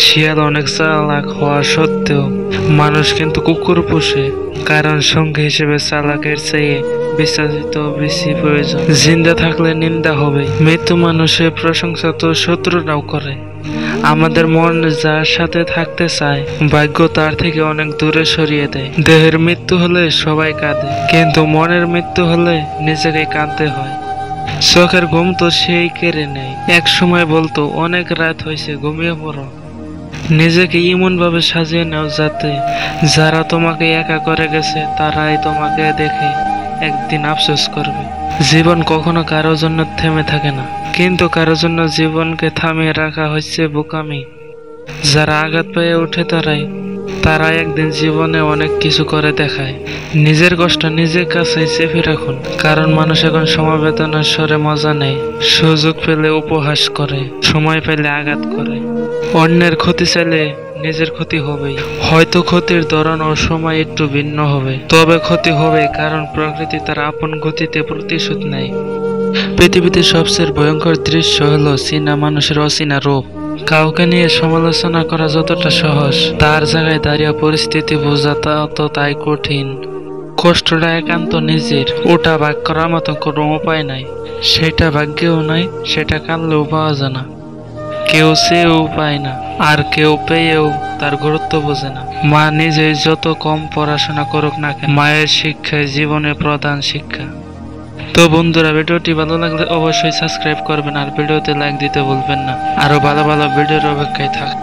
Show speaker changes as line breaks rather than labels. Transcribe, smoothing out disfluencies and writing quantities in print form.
শিয়াল অনেক চালাক হওয়া সত্ত্বেও মানুষ কিন্তু কুকুর পোষে, কারণ সঙ্গী হিসেবে চালাকের চেয়ে বিস্তারিত বেশি প্রয়োজন। জিন্দা থাকলে নিন্দা হবে, মৃত্যু মানুষের প্রশংসা তো শত্রুরাও করে। আমাদের মন যার সাথে থাকতে চায়, ভাগ্য তার থেকে অনেক দূরে সরিয়ে দেয়। দেহের মৃত্যু হলে সবাই কাঁদে, কিন্তু মনের মৃত্যু হলে নিজেকে কাঁদতে হয়। চোখের ঘুম তো সেই কেড়ে নেয়। এক সময় বলতো, অনেক রাত হয়েছে, ঘুমিয়ে পড়ো। নিজেকে এমন ভাবে সাজিয়ে নাও যাতে যারা তোমাকে একা করে গেছে তারাই তোমাকে দেখে একদিন আফসোস করবে। জীবন কখনো কারোর জন্য থেমে থাকে না, কিন্তু কারোর জন্য জীবনকে থামিয়ে রাখা হচ্ছে বোকামি। যারা আঘাত পেয়ে ওঠে তারা একদিন জীবনে অনেক কিছু করে দেখায়। নিজের কষ্ট নিজের কাছে চেপে রাখুন, কারণ মানুষ এখন সমবেদনার স্বরে মজা নেয়। সুযোগ পেলে উপহাস করে, সময় পেলে আঘাত করে। অন্যের ক্ষতি চাইলে নিজের ক্ষতি হবেই। হয়তো ক্ষতির ধরন ও সময় একটু ভিন্ন হবে, তবে ক্ষতি হবে, কারণ প্রকৃতি তার আপন গতিতে প্রতিশোধ নেয়। পৃথিবীতে সবচেয়ে ভয়ঙ্কর দৃশ্য হলো চীনা মানুষের অচেনা রূপ। কাউকে নিয়ে সমালোচনা করা যতটা সহজ, তার জায়গায় দাঁড়িয়ে পরিস্থিতি বোঝা তো তাই কঠিন। কষ্টটা একান্ত নিজের, ওটা ভাগ করার মতো কোনো উপায় নাই। সেটা ভাগ্যেও নাই, সেটা কানলেও পাওয়া যায় না। কেউ চেয়েও পায় না, আর কেউ পেয়েও তার গুরুত্ব বোঝে না। মা নিজেই যত কম পড়াশোনা করুক না কেন, মায়ের শিক্ষাই জীবনের প্রধান শিক্ষা। তো বন্ধুরা, ভিডিওটি ভালো লাগলে অবশ্যই সাবস্ক্রাইব করবেন আর ভিডিওতে লাইক দিতে ভুলবেন না। আরো ভালো ভালো ভিডিওর অপেক্ষায় থাক।